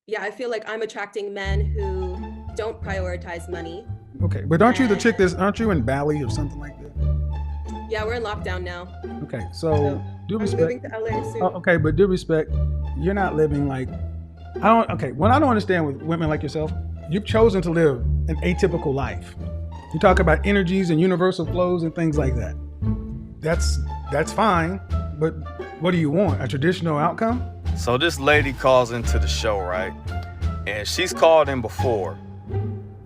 Yeah, I feel like I'm attracting men who don't prioritize money. Okay, but aren't you the chick And aren't you in Bali or something like that? yeah, we're in lockdown now. Okay, So so due I'm respect. moving to LA Oh, soon. okay, but due respect, you're not living like I don't. Okay, what I don't understand with women like yourself, you've chosen to live an atypical life. You talk about energies and universal flows and things like that. That's that's fine, but what do you want? A traditional outcome? So this lady calls into the show, right? And she's called in before.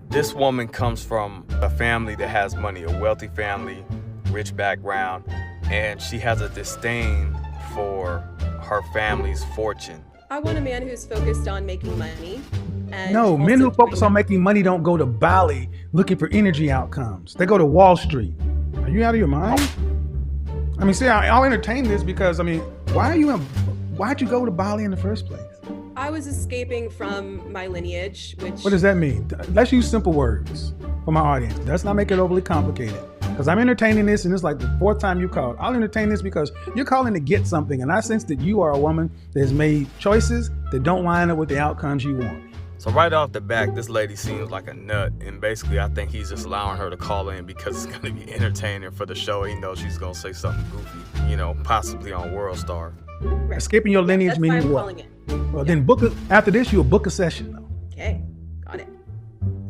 This woman comes from a family that has money, a wealthy family, rich background, and she has a disdain for her family's fortune. I want a man who's focused on making money and No, men also who focus doing on making money don't go to Bali looking for energy outcomes. They go to Wall Street. Are you out of your mind? I mean, see, I'll entertain this because why'd you go to Bali in the first place? I was escaping from my lineage, which What does that mean? Let's use simple words for my audience. Let's not make it overly complicated. Because I'm entertaining this, and it's like the fourth time you called. I'll entertain this because you're calling to get something, and I sense that you are a woman that has made choices that don't line up with the outcomes you want. So right off the back, this lady seems like a nut, and basically I think he's just allowing her to call in because it's going to be entertaining for the show, even though she's going to say something goofy, possibly on World Star. right. Escaping your lineage That's why means I'm what? calling it. Well, then after this, you'll book a session, though. Okay, got it.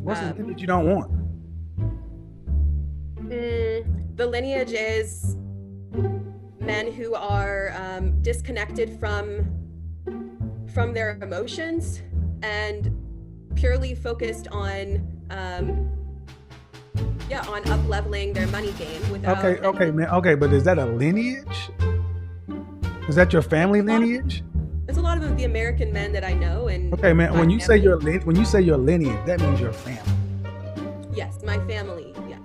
What's the lineage you don't want? The lineage is men who are disconnected from their emotions and purely focused on on up leveling their money game without Okay, man. Okay, but is that a lineage? Is that your family lineage? There's a lot of the American men that I know, and Okay, man. my When you say family. when you say your lineage, that means your family. Yes, my family. Yeah,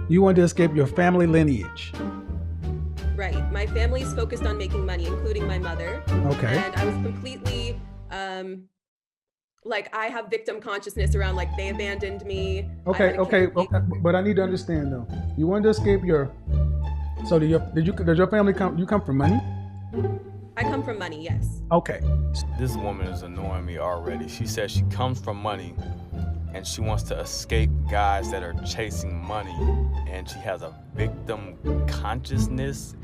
You want to escape your family lineage. right. My family's focused on making money, including my mother. Okay. And I was completely like I have victim consciousness around like they abandoned me. I Okay, had a okay, kid. okay. But I need to understand though. You want to escape your. So does your family come? You come from money? I come from money, yes. Okay. This woman is annoying me already. She says she comes from money and she wants to escape guys that are chasing money, and she has a victim consciousness.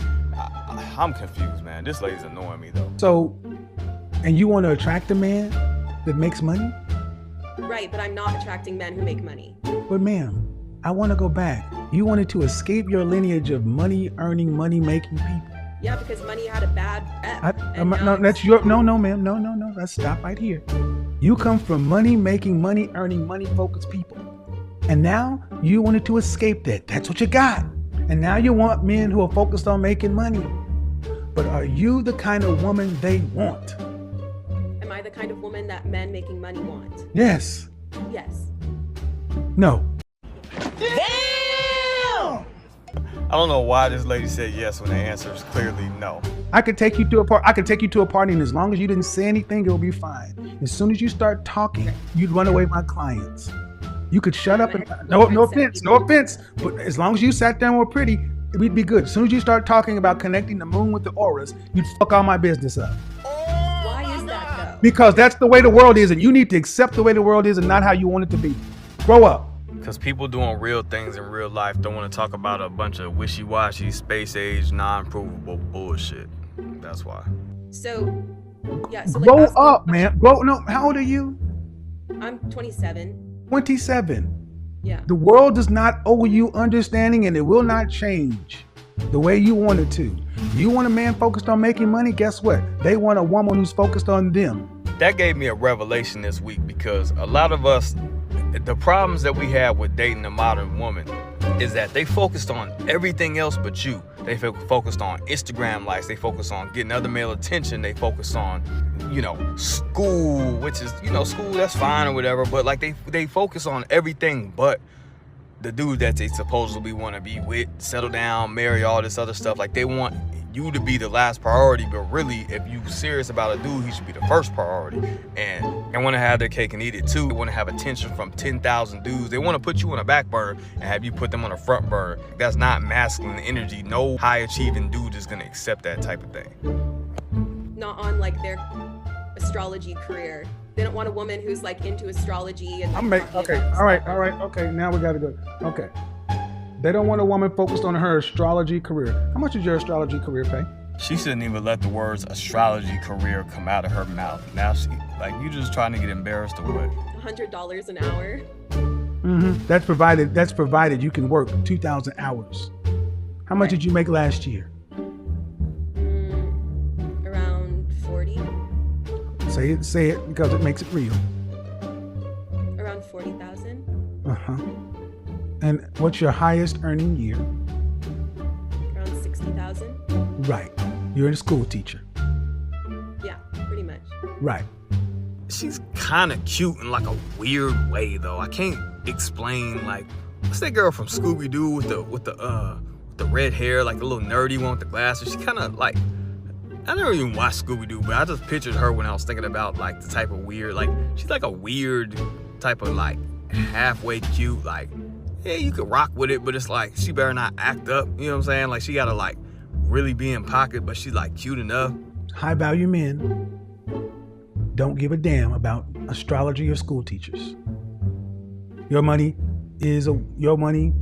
I'm confused, man. This lady's annoying me though. So, and you want to attract a man that makes money? Right, but I'm not attracting men who make money. But ma'am, I want to go back. You wanted to escape your lineage of money earning, money making people. Yeah, because money had a bad rep. and now No, it's- that's your no, ma'am, no. Let's stop right here. You come from money making, money earning, money focused people, and now you wanted to escape that. That's what you got, and now you want men who are focused on making money. But are you the kind of woman they want? Am I the kind of woman that men making money want? Yes. Yes. No. I don't know why this lady said yes when the answer is clearly no. I could take you to a part. I could take you to a party, and as long as you didn't say anything, it'll be fine. As soon as you start talking, you'd run away my clients. You could shut up and no offense. But as long as you sat down and were pretty, we'd be good. As soon as you start talking about connecting the moon with the auras, you'd fuck all my business up. Why is that though? Because that's the way the world is, and you need to accept the way the world is and not how you want it to be. Grow up. Because people doing real things in real life don't want to talk about a bunch of wishy-washy, space-age, non-provable bullshit. That's why. So, yeah. So Grow like, up, man. No, how old are you? I'm 27. 27. Yeah. The world does not owe you understanding, and it will not change the way you want it to. You want a man focused on making money? Guess what? They want a woman who's focused on them. That gave me a revelation this week, because a lot of us, the problems that we have with dating a modern woman is that they focused on everything else but you. They focused on Instagram likes, they focus on getting other male attention, they focus on, school, which is, school, that's fine or whatever, but like they focus on everything but the dude that they supposedly want to be with, settle down, marry, all this other stuff. Like, they want you to be the last priority, but really, if you serious about a dude, he should be the first priority. And they want to have their cake and eat it too. They want to have attention from 10,000 dudes. They want to put you on a back burner and have you put them on a front burner. That's not masculine energy. No high achieving dude is going to accept that type of thing. Not on like their astrology career. They don't want a woman who's like into astrology and okay. All right. Okay. Now we got to go. Okay. They don't want a woman focused on her astrology career. How much does your astrology career pay? She shouldn't even let the words astrology career come out of her mouth. Now she, like, you just trying to get embarrassed or what? $100 an hour. Mm-hmm. That's provided you can work 2,000 hours. How much did you make last year? Around 40. Say it because it makes it real. Around 40,000. Uh-huh. And what's your highest earning year? Around 60,000. Right. You're a school teacher. Yeah, pretty much. Right. She's kind of cute in like a weird way though. I can't explain, like, what's that girl from Scooby-Doo with the red hair, like the little nerdy one with the glasses? She kind of like, I never even watched Scooby-Doo, but I just pictured her when I was thinking about like the type of weird, like she's like a weird type of like halfway cute, like, yeah, you could rock with it, but it's like she better not act up, you know what I'm saying? Like she gotta like really be in pocket, but she's like cute enough. High value men don't give a damn about astrology or school teachers. Your money, $40,000,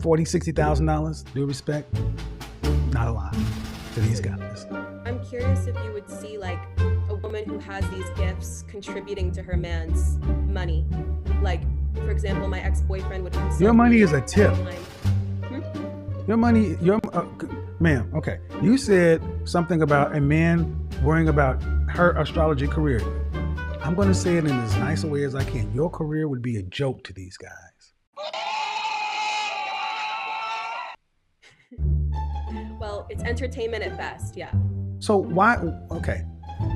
$60,000, due respect, not a lot to these guys. I'm curious if you would see like a woman who has these gifts contributing to her man's money. Like, for example, my ex-boyfriend would consult Your money me is a tip. Your money, ma'am, okay. You said something about a man worrying about her astrology career. I'm going to say it in as nice a way as I can. Your career would be a joke to these guys. Well, it's entertainment at best, yeah. So why, okay.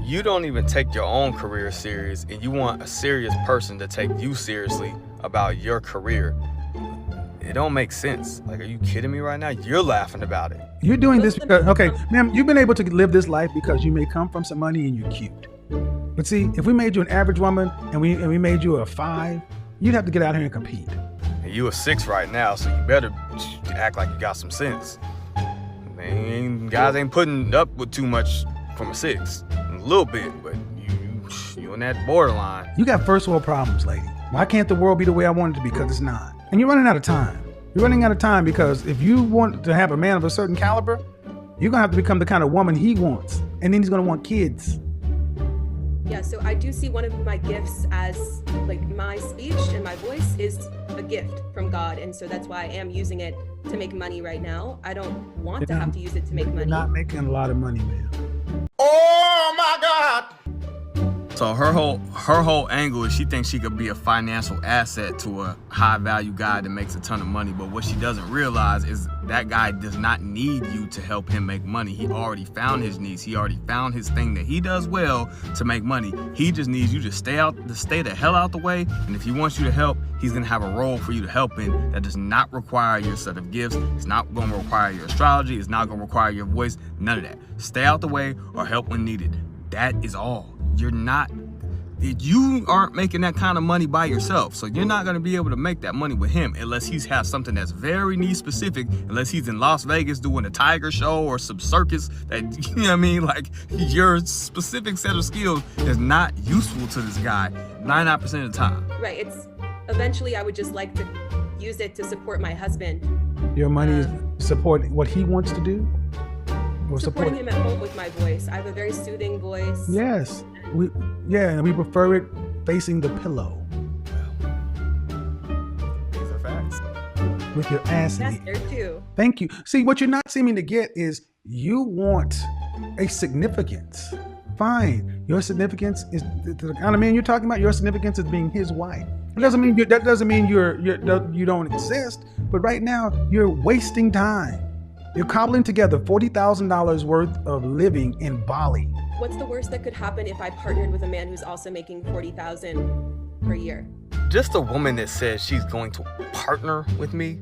You don't even take your own career serious, and you want a serious person to take you seriously about your career. It don't make sense. Like, are you kidding me right now? You're laughing about it. You're doing this because, okay, ma'am, you've been able to live this life because you may come from some money and you're cute. But see, if we made you an average woman and we made you a 5, you'd have to get out here and compete. And you a 6 right now, so you better act like you got some sense. Guys ain't putting up with too much from a 6. A little bit, but you on that borderline. You got first world problems, lady. Why can't the world be the way I want it to be? Because it's not. And you're running out of time. You're running out of time because if you want to have a man of a certain caliber, you're going to have to become the kind of woman he wants. And then he's going to want kids. Yeah, so I do see one of my gifts as, like, my speech and my voice is a gift from God. And so that's why I am using it to make money right now. I don't want to have to use it to make money. You're not making a lot of money, man. Oh my God! So her whole angle is she thinks she could be a financial asset to a high value guy that makes a ton of money. But what she doesn't realize is that guy does not need you to help him make money. He already found his niche. He already found his thing that he does well to make money. He just needs you to stay the hell out the way. And if he wants you to help, he's gonna have a role for you to help in that does not require your set of gifts. It's not gonna require your astrology. It's not gonna require your voice. None of that. Stay out the way or help when needed. That is all. You aren't making that kind of money by yourself, so you're not going to be able to make that money with him unless he's has something that's very niche specific, unless he's in Las Vegas doing a tiger show or some circus that, you know what I mean, like your specific set of skills is not useful to this guy 99% of the time. Right, it's eventually I would just like to use it to support my husband. Your money is supporting what he wants to do? Or supporting him at home with my voice. I have a very soothing voice. Yes. We prefer it facing the pillow. These are facts. With your ass in That's it. there too. Thank you. See, what you're not seeming to get is you want a significance. Fine. Your significance is the kind of man you're talking about. Your significance is being his wife. That doesn't mean you don't exist. But right now you're wasting time. You're cobbling together $40,000 worth of living in Bali. What's the worst that could happen if I partnered with a man who's also making $40,000 per year? Just a woman that says she's going to partner with me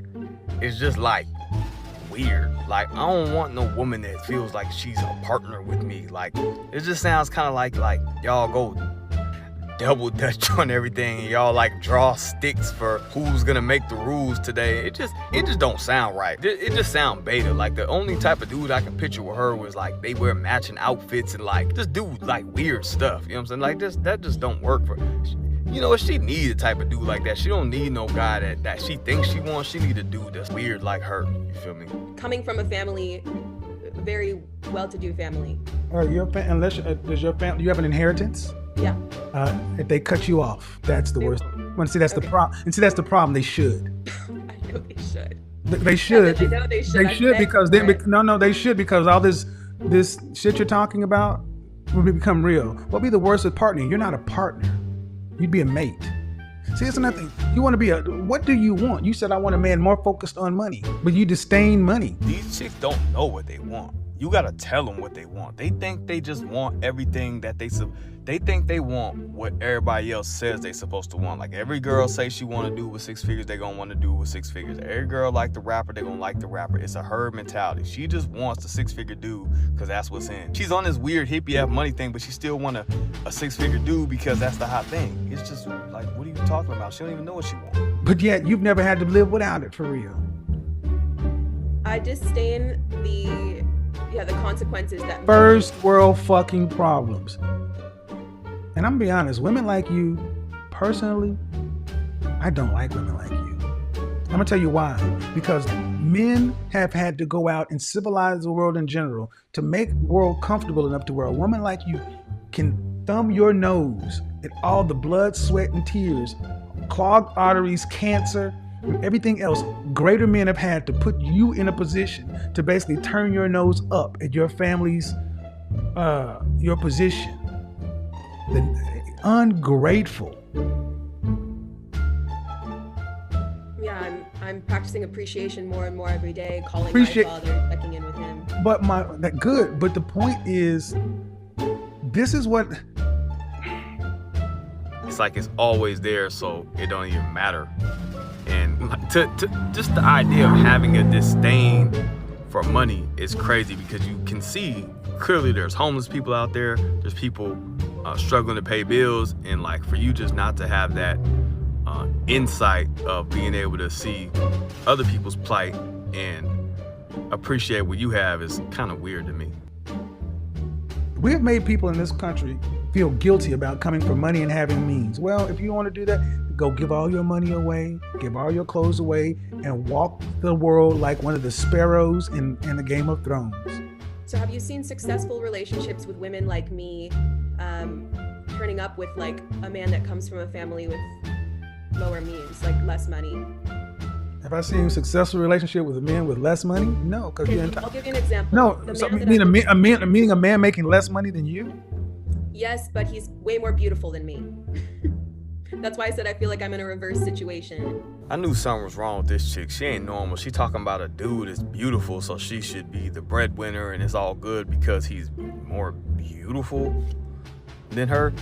is just like weird. Like, I don't want no woman that feels like she's a partner with me. Like, it just sounds kind of like y'all go double dutch on everything, and y'all like draw sticks for who's gonna make the rules today. It just don't sound right. It just sound beta. Like the only type of dude I can picture with her was like they wear matching outfits and like just do like weird stuff. You know what I'm saying? Like that just don't work for. You know, she need a type of dude like that. She don't need no guy that she thinks she wants. She need a dude that's weird like her. You feel me? Coming from a family, very well-to-do family. Does your family, you have an inheritance? Yeah. If they cut you off, that's the worst. That's the problem. And see, that's the problem. They should. I know they should. They should. I know they should. They should because they should because all this shit you're talking about will become real. What'll be the worst with partnering? You're not a partner. You'd be a mate. See, it's nothing. You want to be what do you want? You said I want a man more focused on money, but you disdain money. These chicks don't know what they want. You gotta tell them what they want. They think they just want everything that they think they want what everybody else says they supposed to want. Like every girl say she want to do with 6 figures, they gonna want to do with 6 figures. Every girl like the rapper, they gonna like the rapper. It's a her mentality. She just wants the 6-figure dude because that's what's in. She's on this weird Hippie App Money thing, but she still want a 6-figure dude because that's the hot thing. It's just like, what are you talking about? She don't even know what she wants. But yet you've never had to live without it for real. I disdain the consequences that first world fucking problems. And I'm gonna be honest, women like you, personally, I don't like women like you. I'm gonna tell you why. Because men have had to go out and civilize the world in general to make the world comfortable enough to where a woman like you can thumb your nose at all the blood, sweat, and tears, clogged arteries, cancer, and everything else. Greater men have had to put you in a position to basically turn your nose up at your family's, your position. Ungrateful. Yeah, I'm practicing appreciation more and more every day, calling my father, checking in with him. But but the point is, this is what it's like. It's always there, so it don't even matter. And to just the idea of having a disdain for money is crazy because you can see clearly there's homeless people out there, there's people struggling to pay bills, and like for you just not to have that insight of being able to see other people's plight and appreciate what you have is kind of weird to me. We have made people in this country feel guilty about coming for money and having means. Well, if you want to do that, go give all your money away, give all your clothes away, and walk the world like one of the sparrows in the Game of Thrones. So have you seen successful relationships with women like me turning up with like a man that comes from a family with lower means, like less money? Have I seen a successful relationship with a man with less money? No, because I'll give you an example. No, so meaning a man making less money than you? Yes, but he's way more beautiful than me. That's why I said I feel like I'm in a reverse situation. I knew something was wrong with this chick. She ain't normal. She talking about a dude that's beautiful, so she should be the breadwinner, and it's all good because he's more beautiful than her.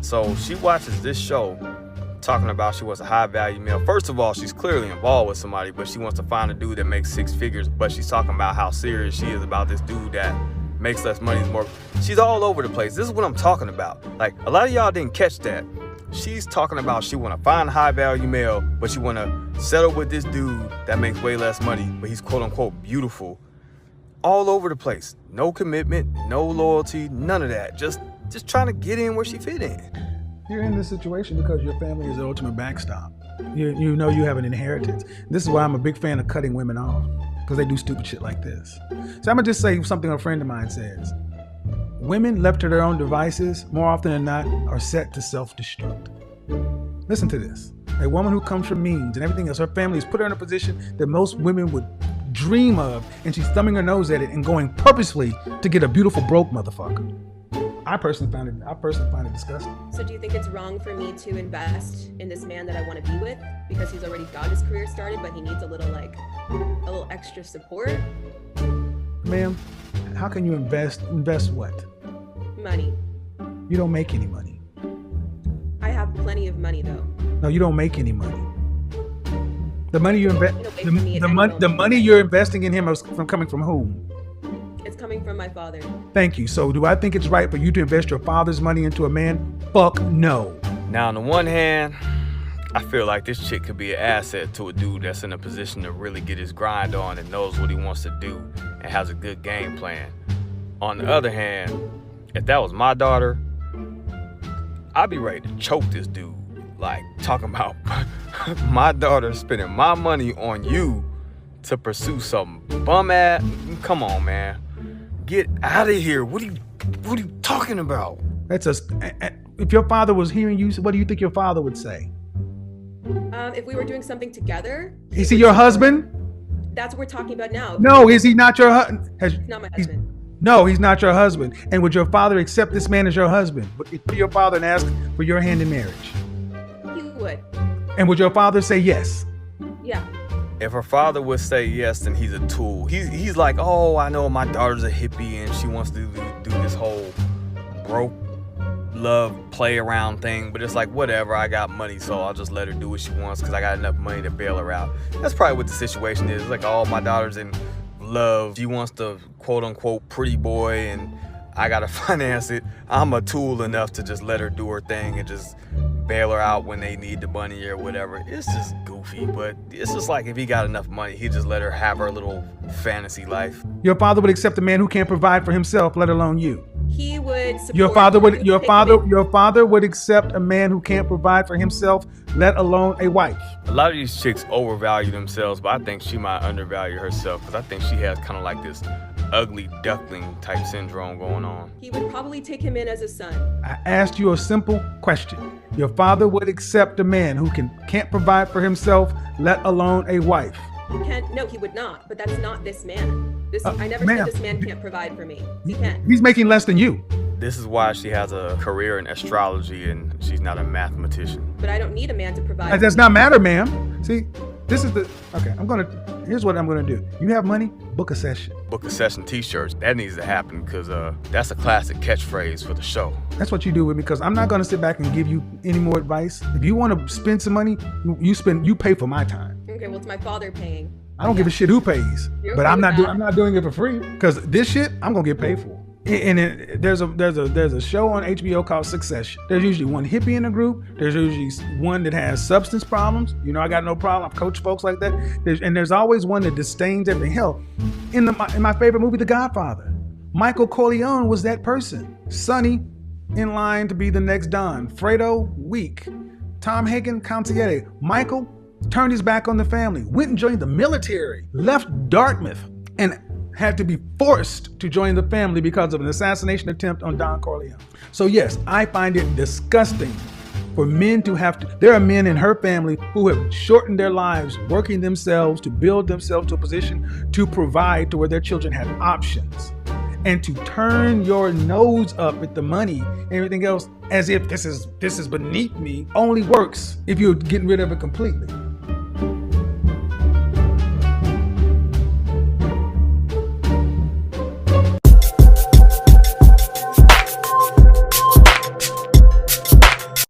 So she watches this show talking about she wants a high value male. First of all, she's clearly involved with somebody, but she wants to find a dude that makes 6 figures, but she's talking about how serious she is about this dude that makes less money. More. She's all over the place. This is what I'm talking about. Like, a lot of y'all didn't catch that. She's talking about she want to find a high value male, but she want to settle with this dude that makes way less money, but he's quote unquote beautiful. All over the place. No commitment, no loyalty, none of that. Just trying to get in where she fit in. You're in this situation because your family is the ultimate backstop. You know you have an inheritance. This is why I'm a big fan of cutting women off, because they do stupid shit like this. So I'm gonna just say something a friend of mine says. Women left to their own devices, more often than not, are set to self-destruct. Listen to this. A woman who comes from means and everything else, her family has put her in a position that most women would dream of, and she's thumbing her nose at it and going purposefully to get a beautiful broke motherfucker. I personally find it disgusting. So do you think it's wrong for me to invest in this man that I want to be with because he's already got his career started, but he needs a little extra support? Ma'am, how can you invest what? Money. You don't make any money. I have plenty of money though. No, you don't make any money. The money you're investing in him is coming from whom? It's coming coming from my father. Thank you. So do I think it's right for you to invest your father's money into a man? Fuck no. Now, on the one hand, I feel like this chick could be an asset to a dude that's in a position to really get his grind on and knows what he wants to do and has a good game plan. On the other hand, if that was my daughter, I'd be ready to choke this dude. Like, talking about my daughter spending my money on you to pursue some bum ass. Come on, man. Get out of here. What are you talking about? If your father was hearing you, what do you think your father would say? If we were doing something together. Is he your husband? That's what we're talking about now. No, is he not your husband? He's not my husband. No, he's not your husband. And would your father accept this man as your husband? Would he go to your father and ask for your hand in marriage? He would. And would your father say yes? Yeah. If her father would say yes, then he's a tool. He's like, oh, I know my daughter's a hippie and she wants to do this whole broke love play around thing, but it's like, whatever, I got money, so I'll just let her do what she wants because I got enough money to bail her out. That's probably what the situation is. Like, oh, my daughter's in love. She wants the quote unquote pretty boy and I gotta finance it. I'm a tool enough to just let her do her thing and just bail her out when they need the money or whatever. It's just goofy, but it's just like if he got enough money, he'd just let her have her little fantasy life. Your father would accept a man who can't provide for himself, let alone you. He would support Your father would accept a man who can't provide for himself, let alone a wife. A lot of these chicks overvalue themselves, but I think she might undervalue herself because I think she has kind of like this ugly duckling type syndrome going on. He would probably take him in as a son. I asked you a simple question. Your father would accept a man who can't provide for himself, let alone a wife. No, he would not. But that's not this man. I never ma'am, said this man can't provide for me. He can. He's making less than you. This is why she has a career in astrology and she's not a mathematician. But I don't need a man to provide. That does not matter, ma'am. See, here's what I'm gonna do. You have money, book a session. Book a session t-shirts. That needs to happen because that's a classic catchphrase for the show. That's what you do with me, because I'm not gonna sit back and give you any more advice. If you want to spend some money, you pay for my time. Okay, well, it's my father paying. I don't give a shit who pays, You're but okay I'm with not that? doing it for free, because this shit I'm gonna get paid for. And there's a show on HBO called Succession. There's usually one hippie in the group. There's usually one that has substance problems. You know, I got no problem. I've coached folks like that. There's always one that disdains everything. Hell, in my favorite movie, The Godfather, Michael Corleone was that person. Sani, in line to be the next Don. Fredo, weak. Tom Hagen, consigliere. Michael turned his back on the family, went and joined the military, left Dartmouth, and had to be forced to join the family because of an assassination attempt on Don Corleone. So yes, I find it disgusting for men to have to. There are men in her family who have shortened their lives working themselves to build themselves to a position to provide to where their children have options. And to turn your nose up at the money and everything else as if this is beneath me only works if you're getting rid of it completely.